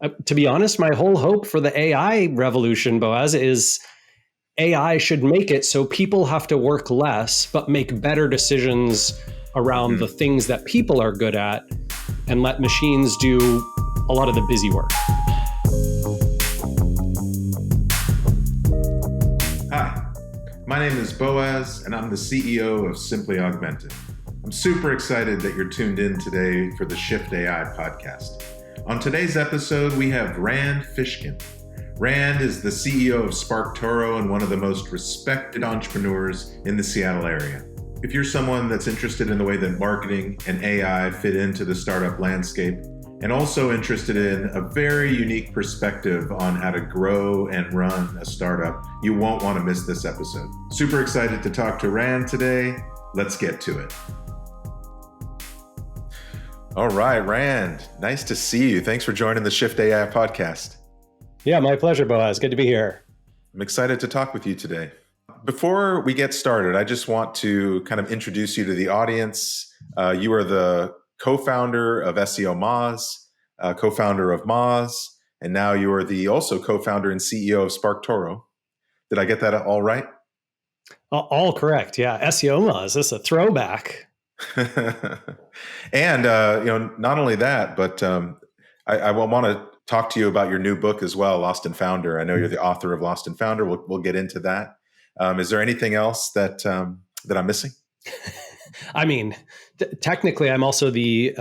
To be honest, my whole hope for the AI revolution, Boaz, is AI should make it so people have to work less, but make better decisions around the things that people are good at and let machines do a lot of the busy work. Hi, my name is Boaz, and I'm the CEO of Simply Augmented. I'm super excited that you're tuned in today for the Shift AI podcast. On today's episode, we have Rand Fishkin. Rand is the CEO of Sparktoro and one of the most respected entrepreneurs in the Seattle area. If you're someone that's interested in the way that marketing and AI fit into the startup landscape, and also interested in a very unique perspective on how to grow and run a startup, you won't want to miss this episode. Super excited to talk to Rand today. Let's get to it. All right, Rand, nice to see you. Thanks for joining the Shift AI podcast. Yeah, my pleasure, Boaz. Good to be here. I'm excited to talk with you today. Before we get started, I just want to kind of introduce you to the audience. You are the co-founder of SEO Moz, co-founder of Moz, and now you are the also co-founder and CEO of Sparktoro. Did I get that all right? All correct. Yeah, SEO Moz. This is a throwback. And not only that, but I will want to talk to you about your new book as well, Lost and Founder. I know you're the author of Lost and Founder. We'll get into that. Is there anything else that I'm missing? I mean, technically, I'm also the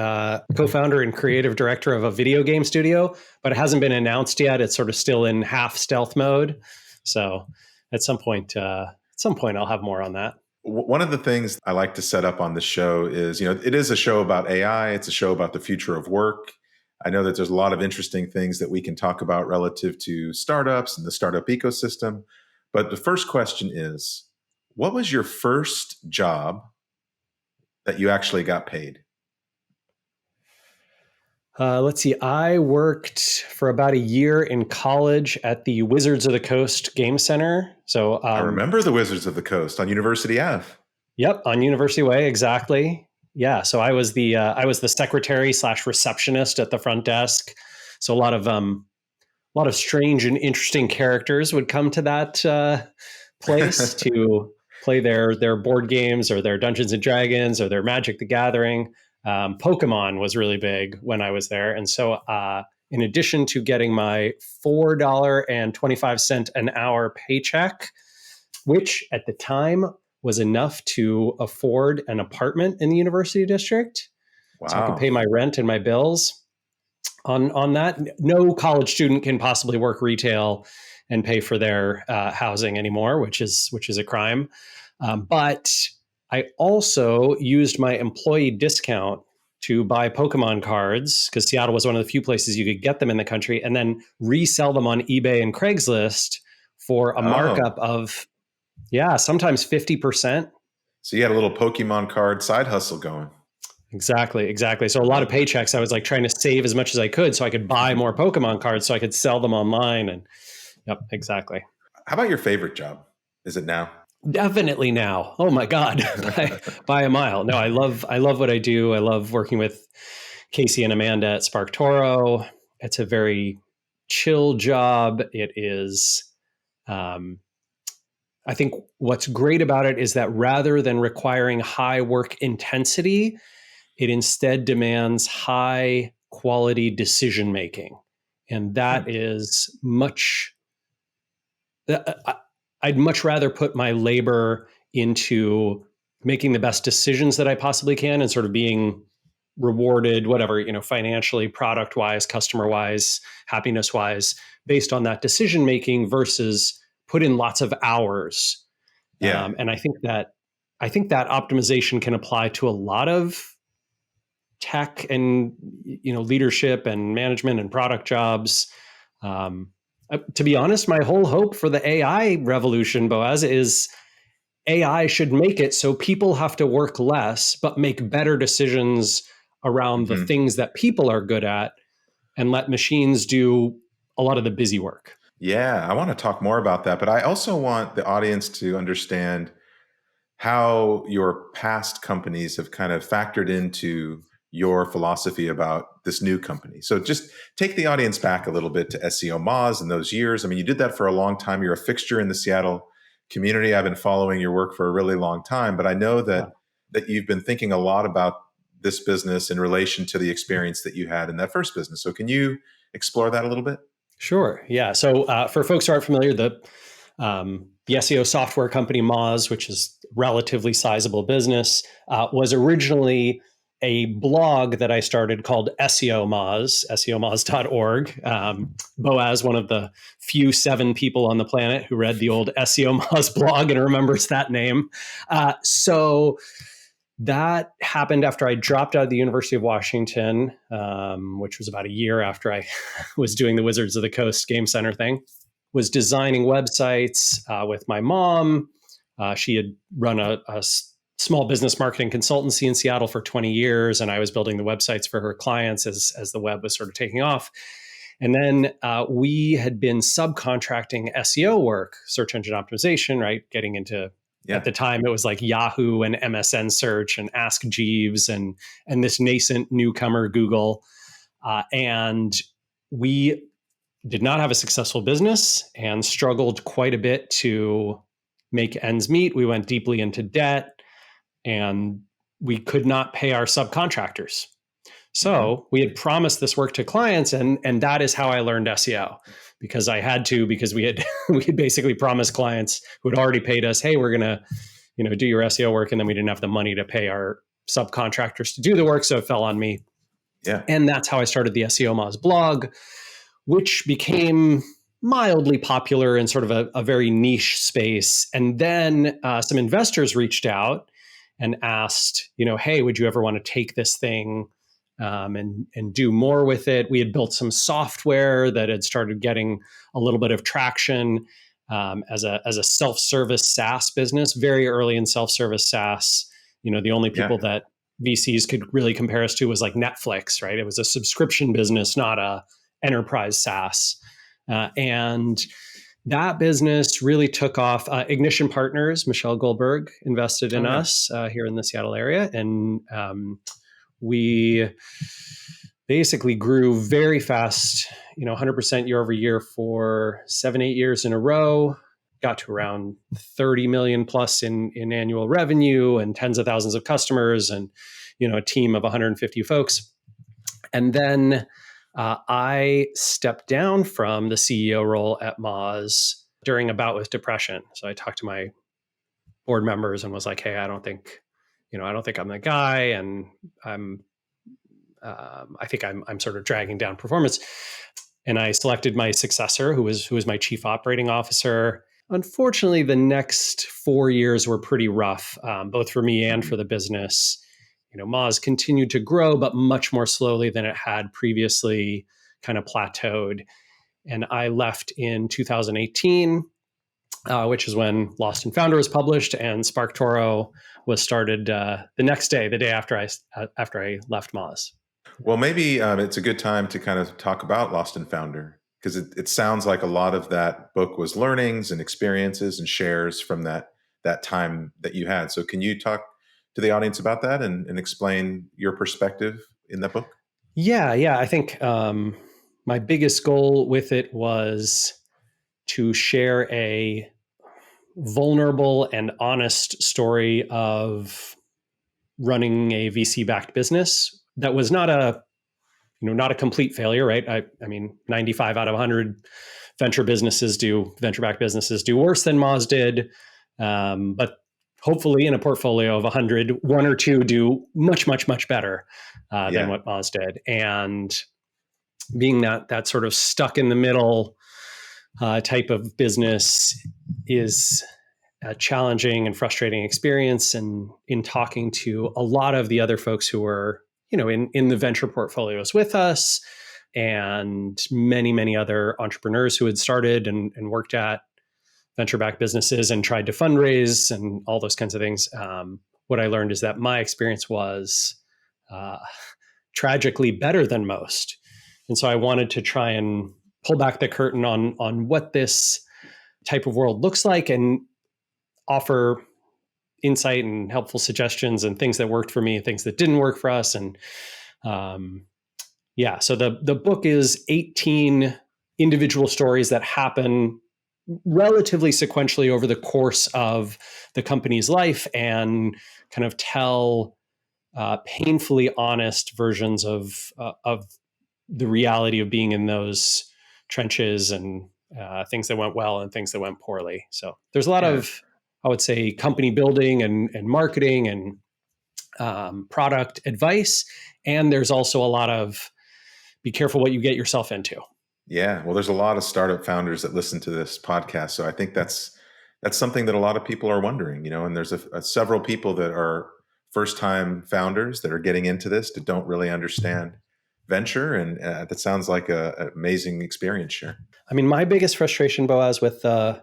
co-founder and creative director of a video game studio, but it hasn't been announced yet. It's sort of still in half stealth mode. So at some point, I'll have more on that. One of the things I like to set up on the show is, it is a show about AI. It's a show about the future of work. I know that there's a lot of interesting things that we can talk about relative to startups and the startup ecosystem. But the first question is, what was your first job that you actually got paid? Let's see. I worked for about a year in college at the Wizards of the Coast Game Center. So I remember the Wizards of the Coast on University Ave. Yep, on University Way, exactly. Yeah. So I was the secretary / receptionist at the front desk. So a lot of strange and interesting characters would come to that place to play their board games or their Dungeons and Dragons or their Magic the Gathering. Pokemon was really big when I was there. And so in addition to getting my $4.25 an hour paycheck, which at the time was enough to afford an apartment in the university district. Wow. So I could pay my rent and my bills on that. No college student can possibly work retail and pay for their housing anymore, which is a crime. But I also used my employee discount to buy Pokemon cards because Seattle was one of the few places you could get them in the country, and then resell them on eBay and Craigslist for a markup of, sometimes 50%. So you had a little Pokemon card side hustle going. Exactly. So a lot of paychecks, I was like trying to save as much as I could so I could buy more Pokemon cards so I could sell them online. And yep, exactly. How about your favorite job? Is it now? Definitely now. Oh my God, by a mile. No, I love what I do. I love working with Casey and Amanda at Sparktoro. It's a very chill job. It is, I think what's great about it is that rather than requiring high work intensity, it instead demands high quality decision making. And that is I'd much rather put my labor into making the best decisions that I possibly can and sort of being rewarded, whatever, financially, product wise, customer wise, happiness wise, based on that decision making versus put in lots of hours. Yeah. And I think that optimization can apply to a lot of tech and, leadership and management and product jobs. To be honest, my whole hope for the AI revolution, Boaz, is AI should make it so people have to work less, but make better decisions around the things that people are good at and let machines do a lot of the busy work. Yeah, I want to talk more about that, but I also want the audience to understand how your past companies have kind of factored into your philosophy about this new company. So just take the audience back a little bit to SEO Moz and those years. I mean, you did that for a long time. You're a fixture in the Seattle community. I've been following your work for a really long time, but I know that you've been thinking a lot about this business in relation to the experience that you had in that first business. So can you explore that a little bit? Sure. Yeah. So for folks who aren't familiar, the SEO software company Moz, which is relatively sizable business, was originally a blog that I started called SEO Moz, seomoz.org. Boaz, one of the few 7 people on the planet who read the old SEO Moz blog and remembers that name. So that happened after I dropped out of the University of Washington, which was about a year after I was doing the Wizards of the Coast Game Center thing. Was designing websites with my mom. She had run a small business marketing consultancy in Seattle for 20 years, and I was building the websites for her clients as the web was sort of taking off. And then we had been subcontracting SEO work, search engine optimization, right? Getting into At the time, it was like Yahoo and MSN Search and Ask Jeeves and this nascent newcomer Google. And we did not have a successful business and struggled quite a bit to make ends meet. We went deeply into debt and we could not pay our subcontractors. So we had promised this work to clients, and that is how I learned SEO, because I had to, because we had basically promised clients who had already paid us, hey, we're gonna, do your SEO work, and then we didn't have the money to pay our subcontractors to do the work, so it fell on me. Yeah. And that's how I started the SEO Moz blog, which became mildly popular in sort of a very niche space. And then some investors reached out and asked, hey, would you ever want to take this thing and do more with it? We had built some software that had started getting a little bit of traction as a self-service SaaS business, very early in self-service SaaS. The only people that VCs could really compare us to was like Netflix, right? It was a subscription business, not a enterprise SaaS. And that business really took off. Ignition Partners, Michelle Goldberg, invested in us here in the Seattle area. And we basically grew very fast, 100% year over year for 7-8 years in a row, got to around 30 million plus in annual revenue and tens of thousands of customers and, a team of 150 folks. And then I stepped down from the CEO role at Moz during a bout with depression. So I talked to my board members and was like, hey, I don't think I'm the guy. And I think I'm sort of dragging down performance. And I selected my successor, who was my chief operating officer. Unfortunately, the next 4 years were pretty rough, both for me and for the business. Moz continued to grow, but much more slowly than it had previously, kind of plateaued. And I left in 2018, which is when Lost and Founder was published, and Sparktoro was started the next day, the day after I left Moz. Well, maybe it's a good time to kind of talk about Lost and Founder, because it sounds like a lot of that book was learnings and experiences and shares from that time that you had. So can you talk to the audience about that and explain your perspective in that book? Yeah. I think my biggest goal with it was to share a vulnerable and honest story of running a VC-backed business that was not a complete failure, right? I mean, 95 out of 100 venture-backed businesses do worse than Moz did, but hopefully in a portfolio of 100, 1 or 2 do much, much, much better than what Moz did. And being that sort of stuck in the middle type of business is a challenging and frustrating experience. And in talking to a lot of the other folks who were, in the venture portfolios with us, and many, many other entrepreneurs who had started and worked at venture-backed businesses and tried to fundraise and all those kinds of things. What I learned is that my experience was tragically better than most. And so I wanted to try and pull back the curtain on what this type of world looks like and offer insight and helpful suggestions and things that worked for me, things that didn't work for us, and Um, yeah, so the book is 18 individual stories that happen relatively sequentially over the course of the company's life and kind of tell painfully honest versions of the reality of being in those trenches and things that went well and things that went poorly. So there's a lot Yeah. of, I would say, company building and marketing and product advice. And there's also a lot of be careful what you get yourself into. Yeah. Well, there's a lot of startup founders that listen to this podcast. So I think that's something that a lot of people are wondering, and there's several people that are first time founders that are getting into this that don't really understand venture. And that sounds like an amazing experience. Sure. I mean, my biggest frustration, Boaz, with the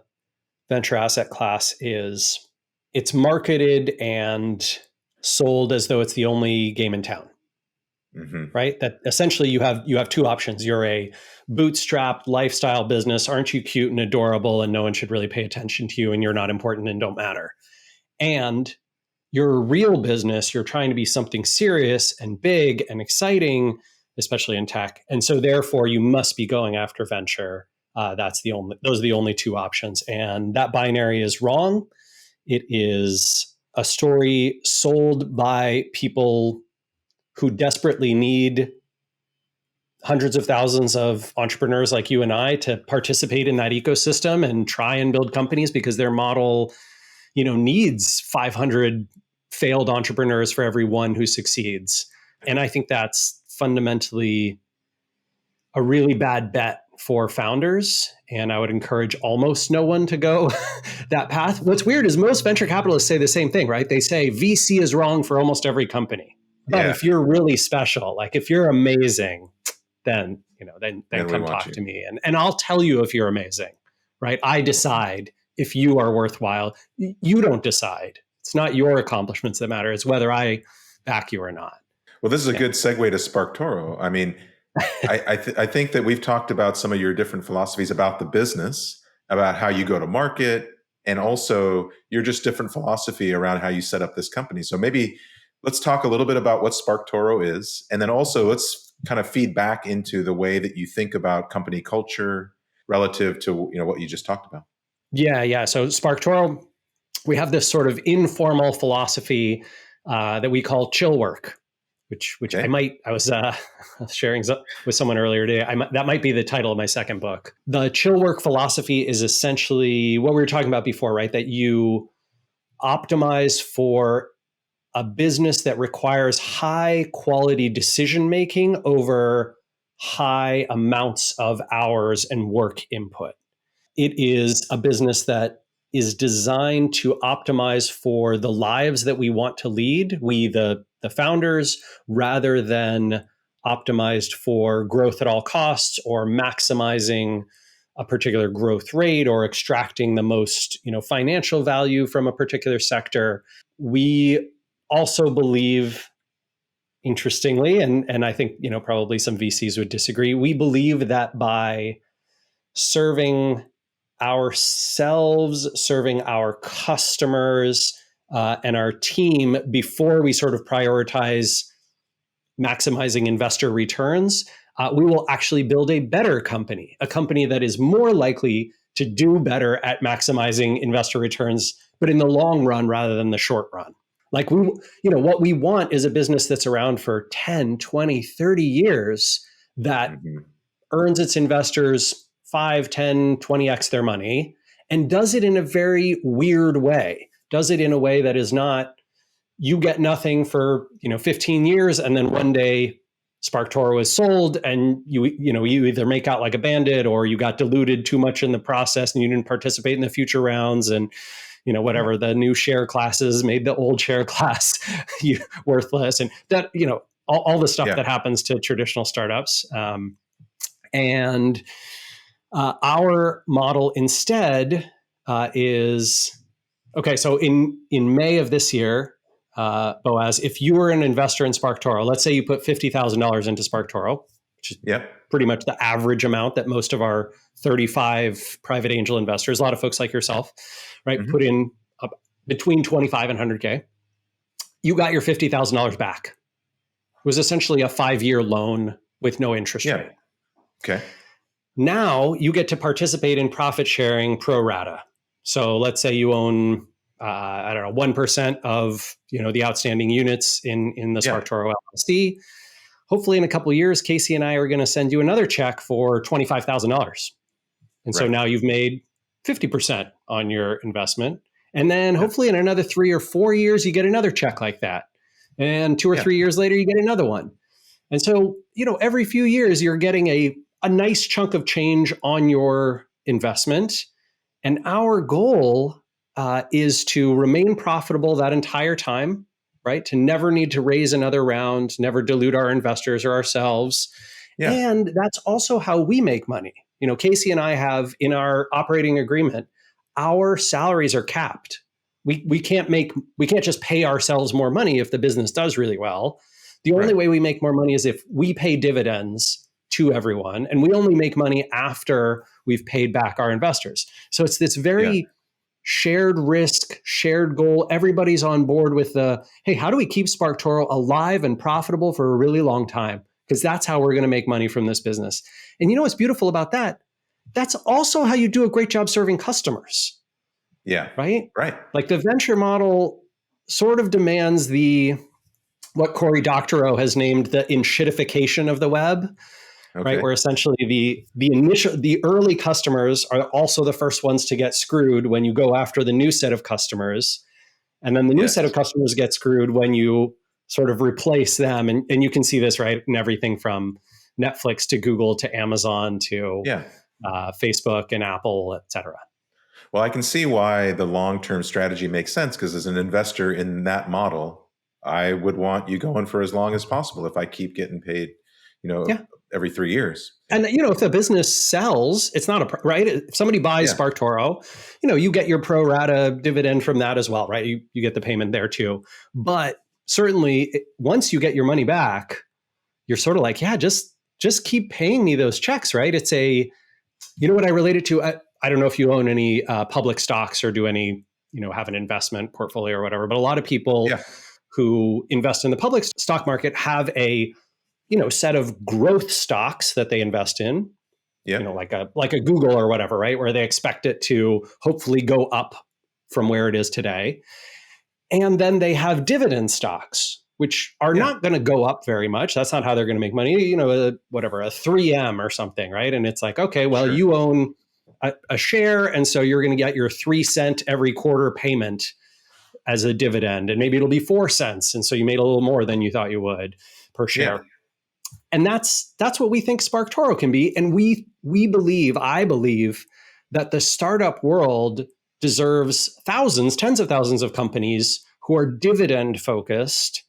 venture asset class is it's marketed and sold as though it's the only game in town. Mm-hmm. Right? That essentially you have two options. You're a bootstrapped lifestyle business. Aren't you cute and adorable? And no one should really pay attention to you, and you're not important and don't matter. And you're a real business. You're trying to be something serious and big and exciting, especially in tech. And so therefore you must be going after venture. Those are the only two options. And that binary is wrong. It is a story sold by people who desperately need hundreds of thousands of entrepreneurs like you and I to participate in that ecosystem and try and build companies because their model, needs 500 failed entrepreneurs for every one who succeeds. And I think that's fundamentally a really bad bet for founders. And I would encourage almost no one to go that path. What's weird is most venture capitalists say the same thing, right? They say VC is wrong for almost every company. But if you're really special, like if you're amazing, then come talk to me. And I'll tell you if you're amazing, right? I decide if you are worthwhile. You don't decide. It's not your accomplishments that matter. It's whether I back you or not. Well, this is a good segue to Sparktoro. I mean, I think that we've talked about some of your different philosophies about the business, about how you go to market, and also your just different philosophy around how you set up this company. So maybe let's talk a little bit about what Sparktoro is, and then also let's kind of feed back into the way that you think about company culture relative to what you just talked about. Yeah. So Sparktoro, we have this sort of informal philosophy that we call chill work, which okay. I was sharing with someone earlier today. That might be the title of my second book. The chill work philosophy is essentially what we were talking about before, right? That you optimize for a business that requires high quality decision making over high amounts of hours and work input. It is a business that is designed to optimize for the lives that we want to lead, we the founders, rather than optimized for growth at all costs or maximizing a particular growth rate or extracting the most financial value from a particular sector. We also believe, interestingly, and I think probably some VCs would disagree, we believe that by serving ourselves, serving our customers, and our team before we sort of prioritize maximizing investor returns, we will actually build a better company, a company that is more likely to do better at maximizing investor returns, but in the long run rather than the short run. Like what we want is a business that's around for 10, 20, 30 years that earns its investors 5, 10, 20x their money and does it in a very weird way. Does it in a way that is not, you get nothing for 15 years and then one day Sparktoro is sold and you either make out like a bandit or you got diluted too much in the process and you didn't participate in the future rounds and whatever the new share classes made the old share class worthless, and that all the stuff that happens to traditional startups. And our model instead is okay. So in May of this year, Boaz, if you were an investor in Sparktoro, let's say you put $50,000 into Sparktoro, which is pretty much the average amount that most of our 35 private angel investors, a lot of folks like yourself, right, put in between 25 and 100K, you got your $50,000 back, was essentially a 5-year loan with no interest Yeah. rate. Okay. Now you get to participate in profit sharing pro rata. So let's say you own, I don't know, 1% of the outstanding units in the Yeah. Sparktoro LLC. Hopefully, in a couple of years, Casey and I are going to send you another check for $25,000, and so Right. now you've made 50% on your investment. And then Yeah. hopefully, in another 3 or 4 years, you get another check like that, and 2 or Yeah. 3 years later, you get another one. And so, every few years, you're getting a nice chunk of change on your investment. And our goal is to remain profitable that entire time, right? To never need to raise another round, never dilute our investors or ourselves. Yeah. And that's also how we make money. Casey and I have in our operating agreement, our salaries are capped. We can't just pay ourselves more money if the business does really well. The only way we make more money is if we pay dividends to everyone, and we only make money after we've paid back our investors. So it's this very shared risk, shared goal. Everybody's on board with hey, how do we keep Sparktoro alive and profitable for a really long time? Because that's how we're going to make money from this business. And what's beautiful about that? That's also how you do a great job serving customers. Yeah. Right? Right. Like the venture model sort of demands what Cory Doctorow has named the enshittification of the web. Okay. Right, where essentially the early customers are also the first ones to get screwed when you go after the new set of customers, and then the new set of customers get screwed when you sort of replace them. And you can see this right in everything from Netflix to Google to Amazon to Facebook and Apple, et cetera. Well, I can see why the long-term strategy makes sense, because as an investor in that model, I would want you going for as long as possible if I keep getting paid, every 3 years. And if the business sells, it's not right. If somebody buys Sparktoro, you get your pro rata dividend from that as well, right? You get the payment there too. But certainly, once you get your money back, you're sort of like, yeah, just keep paying me those checks, right? It's what I relate it to. I don't know if you own any public stocks or do any, have an investment portfolio or whatever. But a lot of people who invest in the public stock market have a set of growth stocks that they invest in, like a Google or whatever, right? Where they expect it to hopefully go up from where it is today. And then they have dividend stocks, which are not going to go up very much. That's not how they're going to make money, a 3M or something, right? And it's like, okay, well, you own a share, and so you're going to get your 3 cent every quarter payment as a dividend, and maybe it'll be 4 cents. And so you made a little more than you thought you would per share. Yeah. And that's what we think Sparktoro can be. And I believe that the startup world deserves tens of thousands of companies who are dividend focused.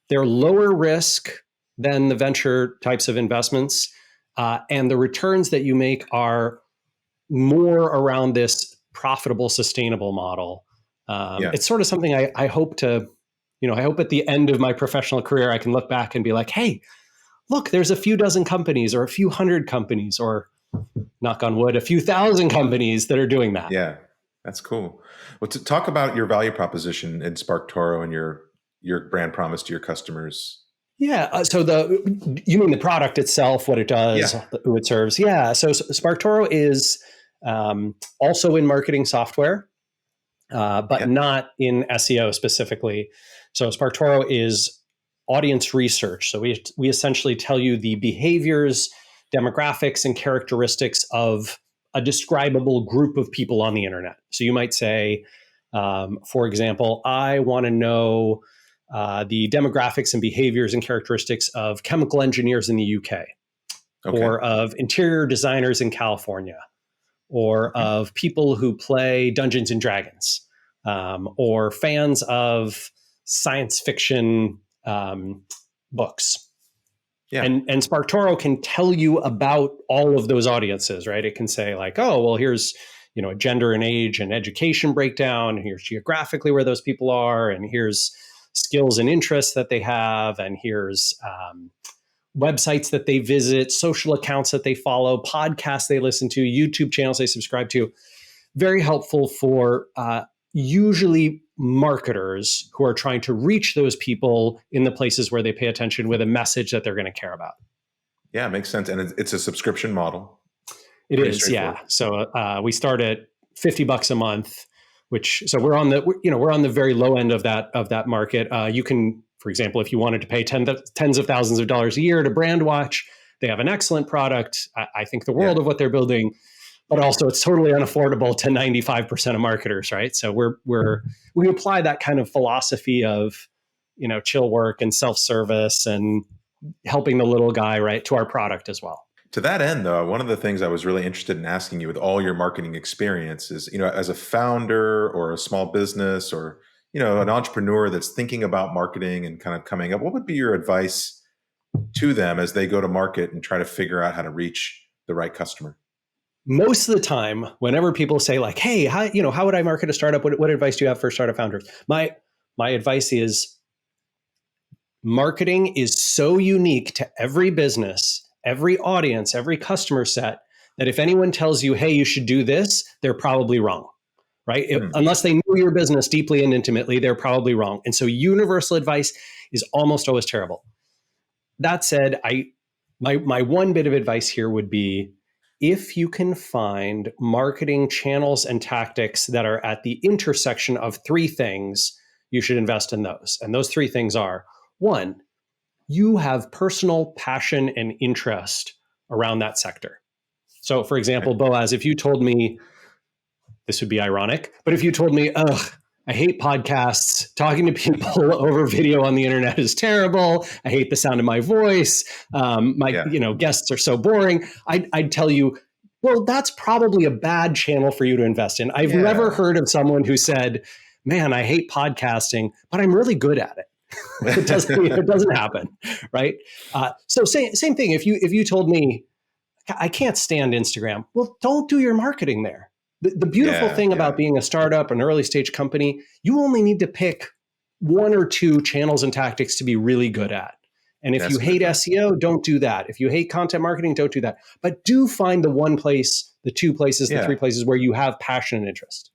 They're lower risk than the venture types of investments. And the returns that you make are more around this profitable, sustainable model. It's sort of something I hope to, I hope at the end of my professional career, I can look back and be like, hey, look, there's a few dozen companies or a few hundred companies or, knock on wood, a few thousand companies that are doing that. Yeah, that's cool. Well, to talk about your value proposition in Sparktoro and your brand promise to your customers. Yeah. So you mean the product itself, what it does, who it serves? Yeah. So Sparktoro is also in marketing software, but not in SEO specifically. So Sparktoro is audience research. So we essentially tell you the behaviors, demographics, and characteristics of a describable group of people on the internet. So you might say, for example, I want to know the demographics and behaviors and characteristics of chemical engineers in the UK, or of interior designers in California, or of people who play Dungeons and Dragons, or fans of science fiction books. Yeah. And Sparktoro can tell you about all of those audiences, right? It can say like, oh, well, here's, a gender and age and education breakdown. And here's geographically where those people are. And here's skills and interests that they have. And here's websites that they visit, social accounts that they follow, podcasts they listen to, YouTube channels they subscribe to. Very helpful for usually marketers who are trying to reach those people in the places where they pay attention with a message that they're going to care about. Yeah, it makes sense. And it's a subscription model. It is, yeah. So we start at $50 a month, so we're on the very low end of that market. You can, for example, if you wanted to pay tens of thousands of dollars a year to Brandwatch, they have an excellent product. I think the world of what they're building, but also it's totally unaffordable to 95% of marketers, right? So we apply that kind of philosophy of, chill work and self-service and helping the little guy, right, to our product as well. To that end, though, one of the things I was really interested in asking you with all your marketing experience is, as a founder or a small business or, an entrepreneur that's thinking about marketing and kind of coming up, what would be your advice to them as they go to market and try to figure out how to reach the right customer? Most of the time, whenever people say like, hey, how would I market a startup? What advice do you have for startup founders? My advice is marketing is so unique to every business, every audience, every customer set, that if anyone tells you, hey, you should do this, they're probably wrong, right? Unless they know your business deeply and intimately, they're probably wrong. And so universal advice is almost always terrible. That said, my one bit of advice here would be, if you can find marketing channels and tactics that are at the intersection of three things, you should invest in those. And those three things are, one, you have personal passion and interest around that sector. So, for example, Boaz, if you told me, this would be ironic, but if you told me, I hate podcasts, talking to people over video on the internet is terrible, I hate the sound of my voice, guests are so boring, I'd tell you, well, that's probably a bad channel for you to invest in. I've never heard of someone who said, man, I hate podcasting, but I'm really good at it. It doesn't happen, right? So same thing. If you told me I can't stand Instagram, well, don't do your marketing there. The beautiful thing about being a startup, an early stage company, you only need to pick one or two channels and tactics to be really good at. And if you hate SEO, don't do that. If you hate content marketing, don't do that. But do find the one place, the two places, the three places where you have passion and interest.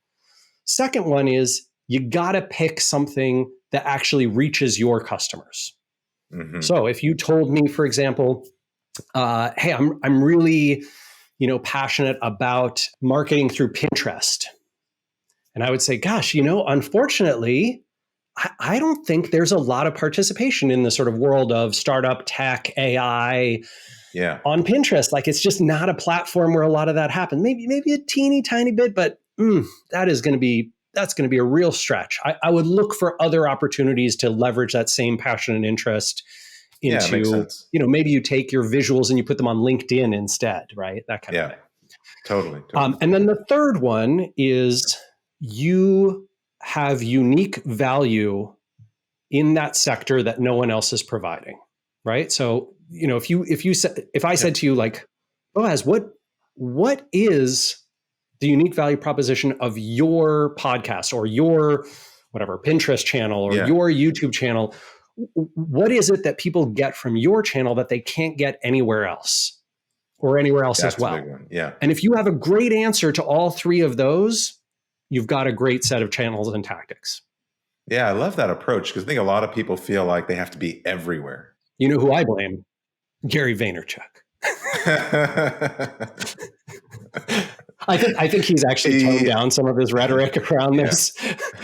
Second one is you got to pick something that actually reaches your customers. Mm-hmm. So if you told me, for example, hey, I'm really, passionate about marketing through Pinterest. And I would say, gosh, unfortunately, I don't think there's a lot of participation in the sort of world of startup tech, AI on Pinterest. Like, it's just not a platform where a lot of that happens. Maybe a teeny tiny bit, but that's going to be a real stretch. I would look for other opportunities to leverage that same passion and interest into, maybe you take your visuals and you put them on LinkedIn instead, right? That kind of thing. Totally. And then the third one is you have unique value in that sector that no one else is providing, right? So, if I said to you like, Boaz, what is the unique value proposition of your podcast or your whatever Pinterest channel or your YouTube channel? What is it that people get from your channel that they can't get anywhere else or anywhere else as well? That's a big one. Yeah. And if you have a great answer to all three of those, you've got a great set of channels and tactics. Yeah, I love that approach because I think a lot of people feel like they have to be everywhere. You know who I blame? Gary Vaynerchuk. I think he's actually toned down some of his rhetoric around this.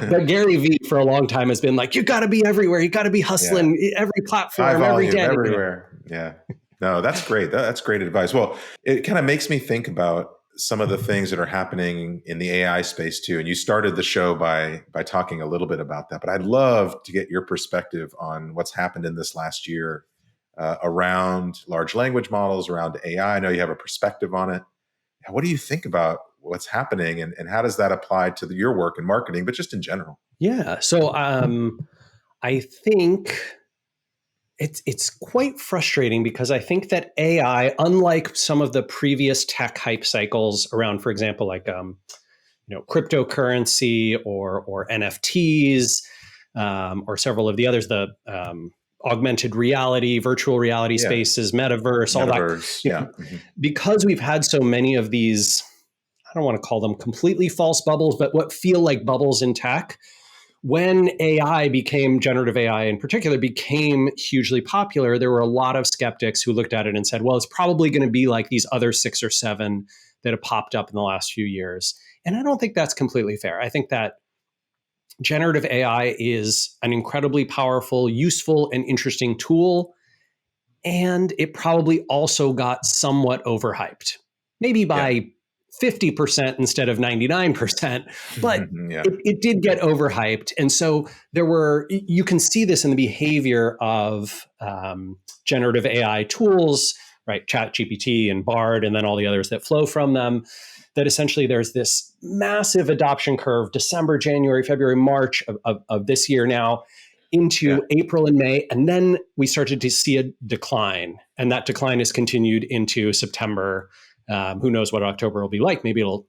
But Gary V for a long time has been like, you got to be everywhere. You got to be hustling every platform, every day. Everywhere. Yeah. No, that's great. That's great advice. Well, it kind of makes me think about some of the things that are happening in the AI space too. And you started the show by talking a little bit about that. But I'd love to get your perspective on what's happened in this last year around large language models, around AI. I know you have a perspective on it. What do you think about what's happening and how does that apply to your work in marketing, but just in general? Yeah. So I think it's quite frustrating because I think that AI, unlike some of the previous tech hype cycles around, for example, like cryptocurrency or NFTs or several of the others, the augmented reality, virtual reality spaces, metaverse, all that. Because we've had so many of these, I don't want to call them completely false bubbles, but what feel like bubbles in tech, when generative AI in particular, became hugely popular, there were a lot of skeptics who looked at it and said, well, it's probably going to be like these other 6 or 7 that have popped up in the last few years. And I don't think that's completely fair. I think that generative AI is an incredibly powerful, useful, and interesting tool. And it probably also got somewhat overhyped, maybe by 50% instead of 99%, but it did get overhyped. And so you can see this in the behavior of generative AI tools, right? ChatGPT and Bard, and then all the others that flow from them, that essentially there's this massive adoption curve, December, January, February, March of this year now, into April and May. And then we started to see a decline. And that decline has continued into September. Who knows what October will be like? Maybe it'll,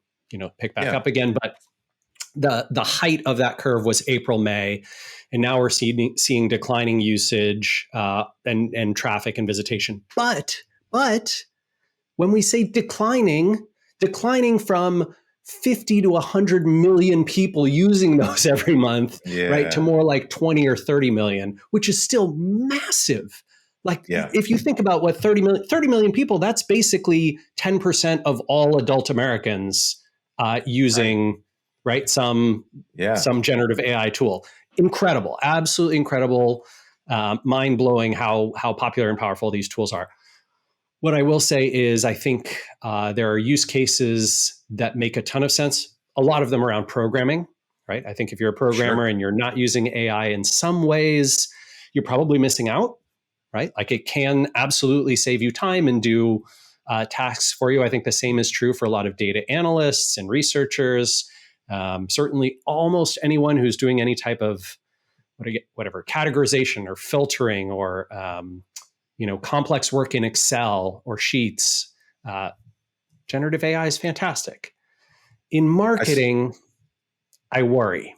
pick back up again. But the height of that curve was April, May. And now we're seeing declining usage and traffic and visitation. But when we say declining from 50 to 100 million people using those every month, right, to more like 20 or 30 million, which is still massive. Like, if you think about what 30 million people, that's basically 10% of all adult Americans using, right, some generative AI tool. Incredible, absolutely incredible, mind-blowing how popular and powerful these tools are. What I will say is I think there are use cases that make a ton of sense, a lot of them around programming, right? I think if you're a programmer and you're not using AI in some ways, you're probably missing out, right? Like, it can absolutely save you time and do tasks for you. I think the same is true for a lot of data analysts and researchers. Certainly almost anyone who's doing any type of whatever categorization or filtering or complex work in Excel or Sheets. Generative AI is fantastic. In marketing, I worry.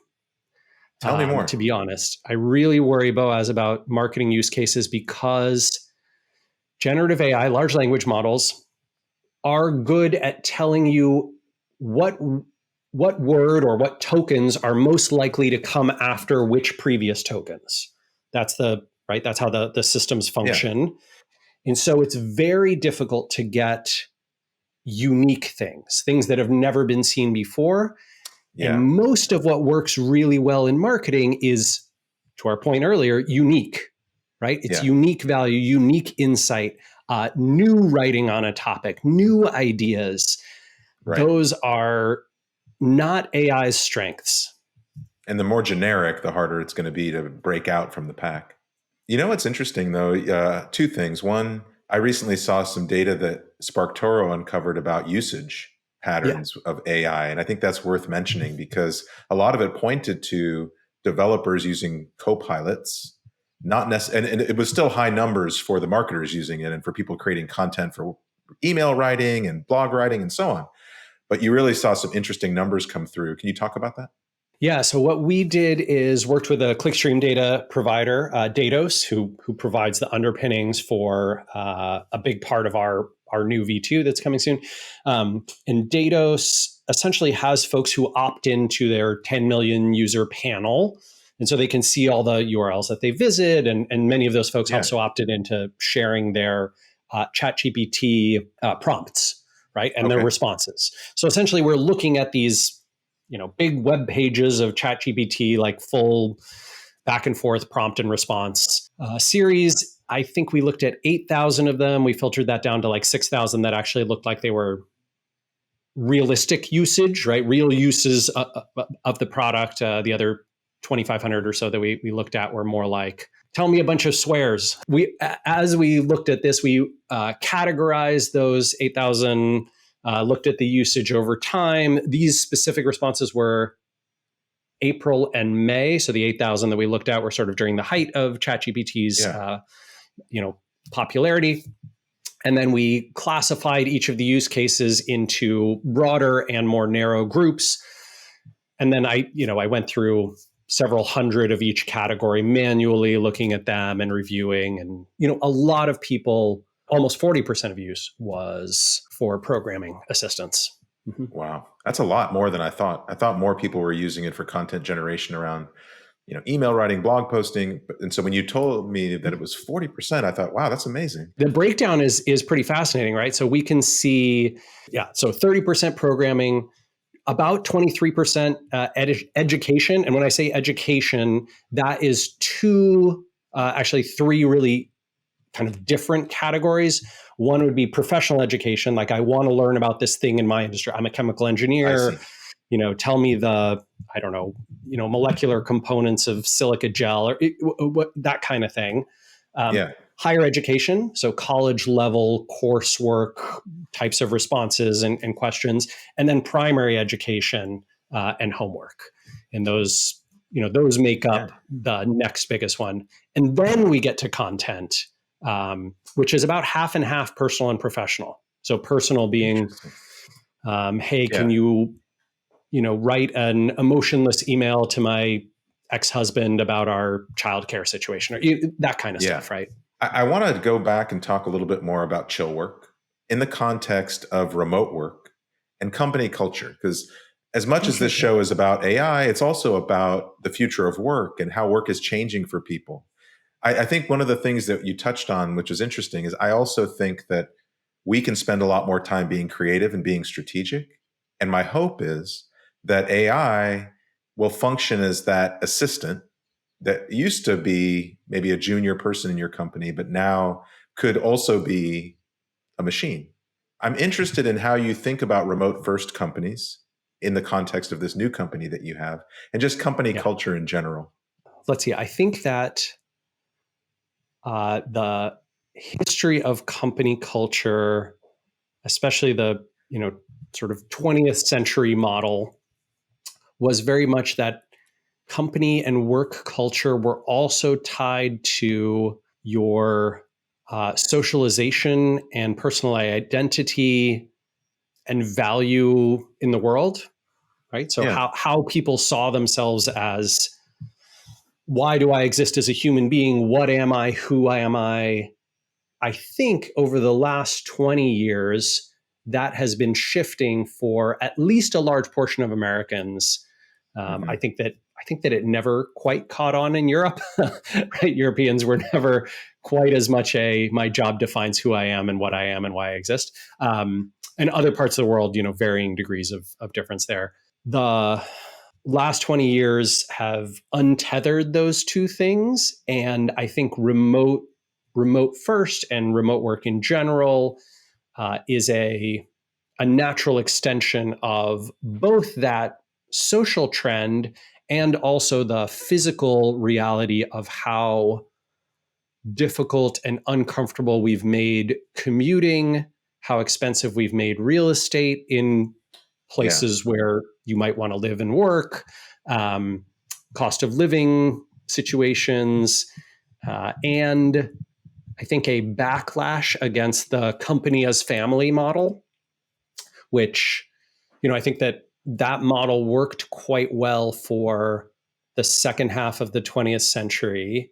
Tell me more. To be honest, I really worry, Boaz, about marketing use cases because generative AI, large language models, are good at telling you what word or what tokens are most likely to come after which previous tokens. That's how the systems function. Yeah. And so it's very difficult to get unique things that have never been seen before. Yeah. And most of what works really well in marketing is, to our point earlier, unique, right? It's unique value, unique insight, new writing on a topic, new ideas. Right. Those are not AI's strengths. And the more generic, the harder it's going to be to break out from the pack. You know what's interesting, though? 2 things. One, I recently saw some data that Sparktoro uncovered about usage patterns of AI. And I think that's worth mentioning because a lot of it pointed to developers using copilots, not necessarily, and it was still high numbers for the marketers using it and for people creating content for email writing and blog writing and so on. But you really saw some interesting numbers come through. Can you talk about that? Yeah, so what we did is worked with a clickstream data provider, Datos, who provides the underpinnings for a big part of our new V2 that's coming soon. And Datos essentially has folks who opt into their 10 million user panel. And so they can see all the URLs that they visit. And many of those folks also opted into sharing their ChatGPT prompts, right? And their responses. So essentially we're looking at these big web pages of ChatGPT, like full back and forth prompt and response series. I think we looked at 8,000 of them. We filtered that down to like 6,000 that actually looked like they were realistic usage, right? Real uses of the product. The other 2,500 or so that we looked at were more like, tell me a bunch of swears. As we looked at this, we categorized those 8,000, looked at the usage over time. These specific responses were April and May. So the 8,000 that we looked at were sort of during the height of ChatGPT's popularity. And then we classified each of the use cases into broader and more narrow groups. And then I went through several hundred of each category manually, looking at them and reviewing. And, a lot of people, almost 40% of use was for programming assistance. Mm-hmm. Wow. That's a lot more than I thought. I thought more people were using it for content generation around email writing, blog posting. And so when you told me that it was 40%, I thought, wow, that's amazing. The breakdown is pretty fascinating, right? So we can see, so 30% programming, about 23% education. And when I say education, that is actually three really kind of different categories. One would be professional education, like I want to learn about this thing in my industry. I'm a chemical I engineer. see. Tell me I don't know, molecular components of silica gel or that kind of thing. Yeah. Higher education, so college level coursework, types of responses and questions, and then primary education and homework. And those make up the next biggest one. And then we get to content, which is about half and half personal and professional. So personal being, hey, can you write an emotionless email to my ex-husband about our childcare situation, or that kind of stuff, right? I want to go back and talk a little bit more about chill work in the context of remote work and company culture, because as much as this show is about AI, it's also about the future of work and how work is changing for people. I think one of the things that you touched on, which is interesting, is I also think that we can spend a lot more time being creative and being strategic. And my hope is that AI will function as that assistant that used to be maybe a junior person in your company, but now could also be a machine. I'm interested in how you think about remote first companies in the context of this new company that you have and just company culture in general. Let's see. I think that the history of company culture, especially the sort of 20th century model, was very much that company and work culture were also tied to your socialization and personal identity and value in the world, right? So how people saw themselves as, why do I exist as a human being? What am I? Who am I? I think over the last 20 years, that has been shifting for at least a large portion of Americans. I think that it never quite caught on in Europe. Right? Europeans were never quite as much my job defines who I am and what I am and why I exist. And other parts of the world, varying degrees of difference there. The last 20 years have untethered those two things, and I think remote first and remote work in general is a natural extension of both that social trend and also the physical reality of how difficult and uncomfortable we've made commuting, how expensive we've made real estate in places where you might want to live and work, cost of living situations, and I think a backlash against the company as family model, which, I think that model worked quite well for the second half of the 20th century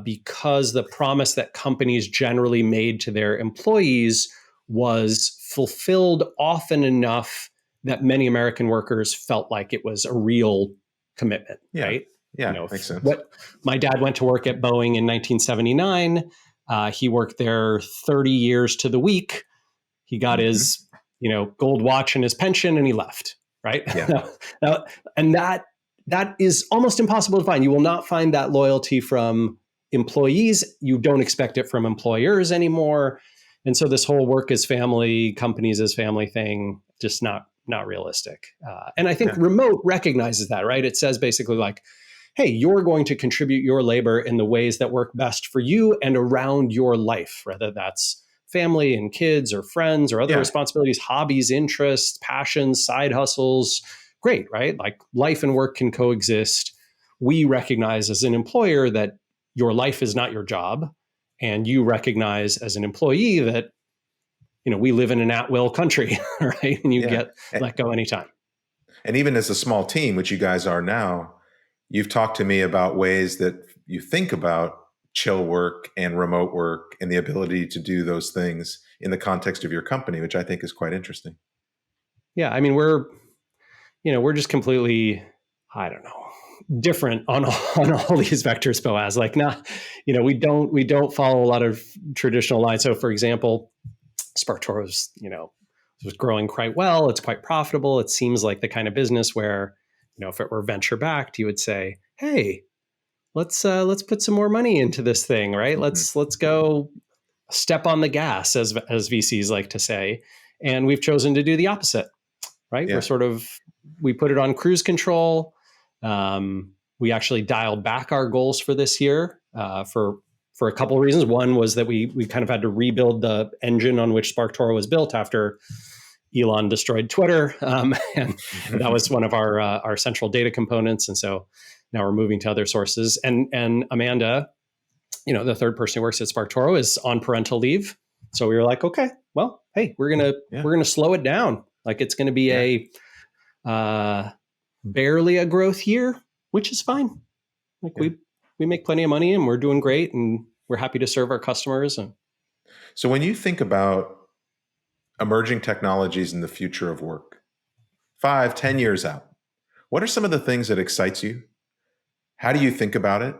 because the promise that companies generally made to their employees was fulfilled often enough that many American workers felt like it was a real commitment, right? Yeah, makes sense. My dad went to work at Boeing in 1979. He worked there 30 years to the week. He got his, gold watch and his pension, and he left, right? Yeah. And that is almost impossible to find. You will not find that loyalty from employees. You don't expect it from employers anymore. And so this whole work as family, companies as family thing, just not realistic. And I think remote recognizes that, right? It says basically like, hey, you're going to contribute your labor in the ways that work best for you and around your life, whether that's family and kids or friends or other responsibilities, hobbies, interests, passions, side hustles. Great, right? Like life and work can coexist. We recognize as an employer that your life is not your job. And you recognize as an employee that, we live in an at-will country, right? And you get let go anytime. And even as a small team, which you guys are now, you've talked to me about ways that you think about chill work and remote work and the ability to do those things in the context of your company, which I think is quite interesting. Yeah. I mean, we're just completely, I don't know, different on on all these vectors, Boaz. Like, not, we don't follow a lot of traditional lines. So, for example, Sparktoro was growing quite well. It's quite profitable. It seems like the kind of business where, if it were venture backed, you would say, hey, let's put some more money into this thing, right? Mhm. Let's go step on the gas, as VCs like to say. And we've chosen to do the opposite, right? Yeah. We put it on cruise control. We actually dialed back our goals for this year for a couple of reasons. One was that we kind of had to rebuild the engine on which Sparktoro was built after Elon destroyed Twitter, and that was one of our central data components. And so now we're moving to other sources. And Amanda, the third person who works at Sparktoro, is on parental leave. So we were like, okay, well, hey, we're gonna slow it down. Like, it's going to be barely a growth year, which is fine. Like, we make plenty of money and we're doing great and we're happy to serve our customers. And so when you think about emerging technologies in the future of work, 5-10 years out, what are some of the things that excites you? How do you think about it?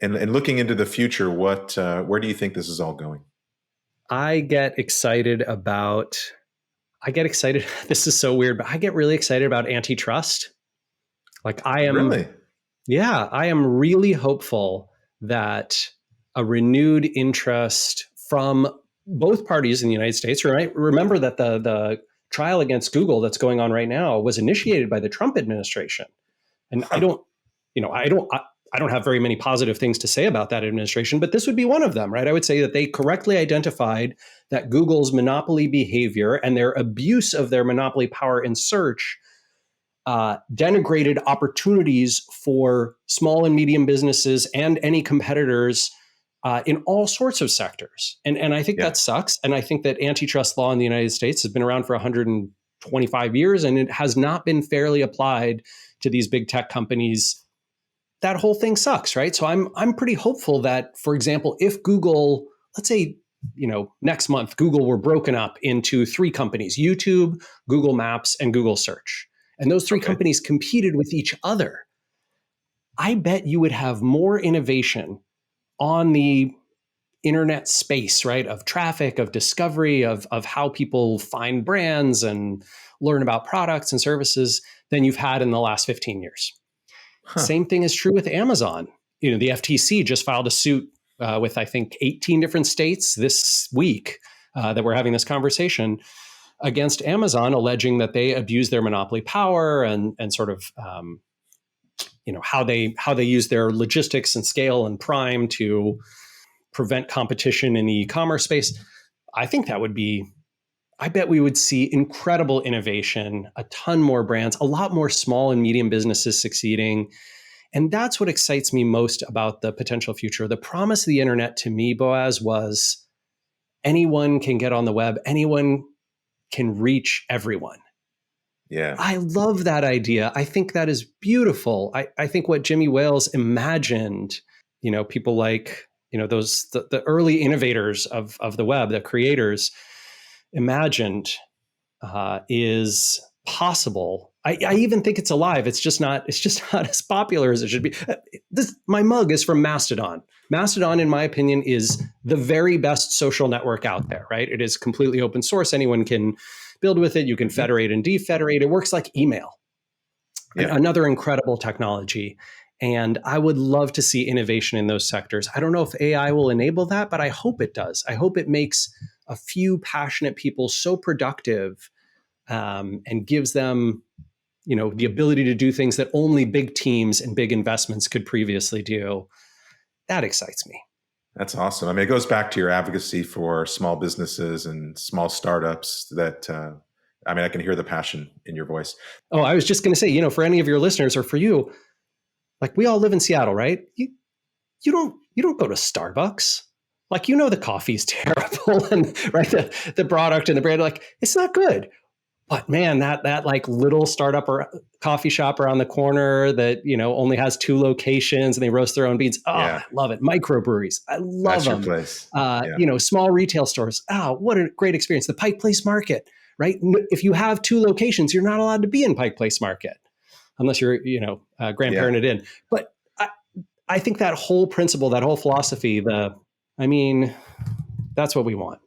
And looking into the future, where do you think this is all going? I get excited. This is so weird, but I get really excited about antitrust. Like, Really? I am really hopeful that a renewed interest from both parties in the United States, right? Remember that the trial against Google that's going on right now was initiated by the Trump administration. And I don't have very many positive things to say about that administration, but this would be one of them, right? I would say that they correctly identified that Google's monopoly behavior and their abuse of their monopoly power in search denigrated opportunities for small and medium businesses and any competitors in all sorts of sectors. And I think that sucks. And I think that antitrust law in the United States has been around for 125 years, and it has not been fairly applied to these big tech companies. That whole thing sucks, right? So I'm pretty hopeful that, for example, if Google, let's say, next month, Google were broken up into 3 companies: YouTube, Google Maps, and Google Search. And those 3 companies competed with each other. I bet you would have more innovation on the internet space, right? Of traffic, of discovery, of how people find brands and learn about products and services than you've had in the last 15 years. Huh. Same thing is true with Amazon. The FTC just filed a suit with, I think, 18 different states this week that we're having this conversation against Amazon, alleging that they abuse their monopoly power and sort of how they use their logistics and scale and Prime to prevent competition in the e-commerce space. I bet we would see incredible innovation, a ton more brands, a lot more small and medium businesses succeeding. And that's what excites me most about the potential future. The promise of the internet to me, Boaz, was anyone can get on the web, anyone can reach everyone. Yeah. I love that idea. I think that is beautiful. I think what Jimmy Wales imagined, people like, the early innovators of the web, the creators imagined is possible. I even think it's alive. It's just not as popular as it should be. My mug is from Mastodon. Mastodon, in my opinion, is the very best social network out there, right? It is completely open source. Anyone can build with it. You can federate and defederate. It works like email. Yeah. Another incredible technology. And I would love to see innovation in those sectors. I don't know if AI will enable that, but I hope it does. I hope it makes a few passionate people so productive and gives them, the ability to do things that only big teams and big investments could previously do. That excites me. That's awesome. I mean, it goes back to your advocacy for small businesses and small startups that, I can hear the passion in your voice. Oh, I was just going to say, for any of your listeners or for you, like, we all live in Seattle, right? You don't go to Starbucks. Like, the coffee's terrible and right, the product and the brand, like, it's not good. But man, that like little startup or coffee shop around the corner that, only has 2 locations and they roast their own beans. Oh, yeah. I love it. Microbreweries. I love them. That's your place. Small retail stores. Oh, what a great experience. The Pike Place Market, right? If you have 2 locations, you're not allowed to be in Pike Place Market. unless you're, grandparented in. But I think that whole principle, that whole philosophy, that's what we want.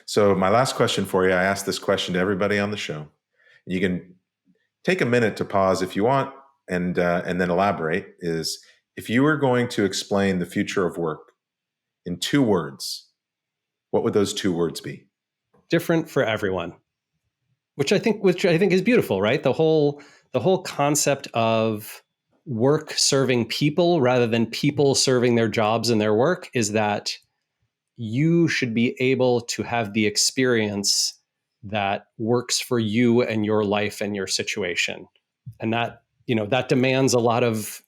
So my last question for you, I asked this question to everybody on the show. You can take a minute to pause if you want and then elaborate, is if you were going to explain the future of work in 2 words, what would those 2 words be? Different for everyone, which I think is beautiful, right? The whole concept of work serving people rather than people serving their jobs and their work is that you should be able to have the experience that works for you and your life and your situation. And that demands a lot of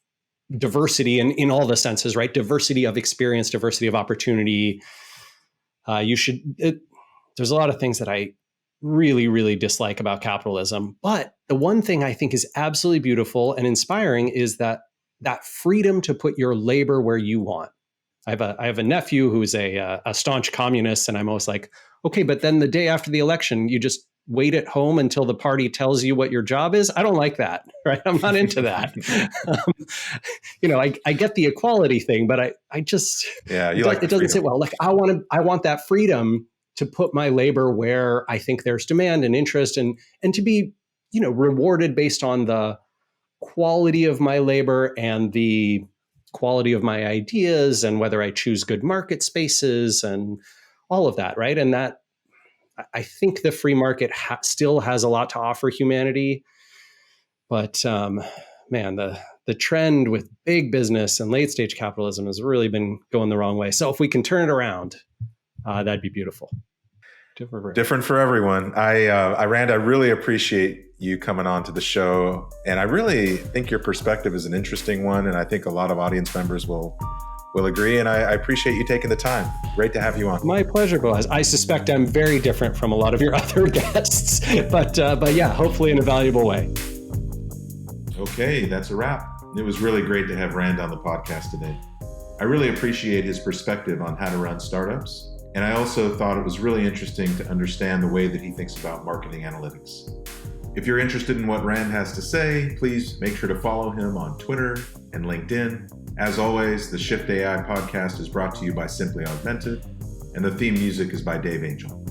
diversity in all the senses, right? Diversity of experience, diversity of opportunity. There's a lot of things that I really, really dislike about capitalism. But the one thing I think is absolutely beautiful and inspiring is that freedom to put your labor where you want. I have a nephew who's a staunch communist, and I'm always like, okay, but then the day after the election, you just wait at home until the party tells you what your job is. I don't like that, right? I'm not into that. I get the equality thing, but I just it doesn't sit well. Like I want that freedom to put my labor where I think there's demand and interest, and to be rewarded based on the quality of my labor and the quality of my ideas and whether I choose good market spaces and all of that, right? And that I think the free market still has a lot to offer humanity, but the trend with big business and late stage capitalism has really been going the wrong way. So if we can turn it around, that'd be beautiful. Different for everyone. Rand, I really appreciate you coming on to the show. And I really think your perspective is an interesting one. And I think a lot of audience members will agree. And I appreciate you taking the time. Great to have you on. My pleasure, Boaz. I suspect I'm very different from a lot of your other guests, but yeah, hopefully in a valuable way. Okay, that's a wrap. It was really great to have Rand on the podcast today. I really appreciate his perspective on how to run startups. And I also thought it was really interesting to understand the way that he thinks about marketing analytics. If you're interested in what Rand has to say, please make sure to follow him on Twitter and LinkedIn. As always, the Shift AI podcast is brought to you by Simply Augmented, and the theme music is by Dave Angel.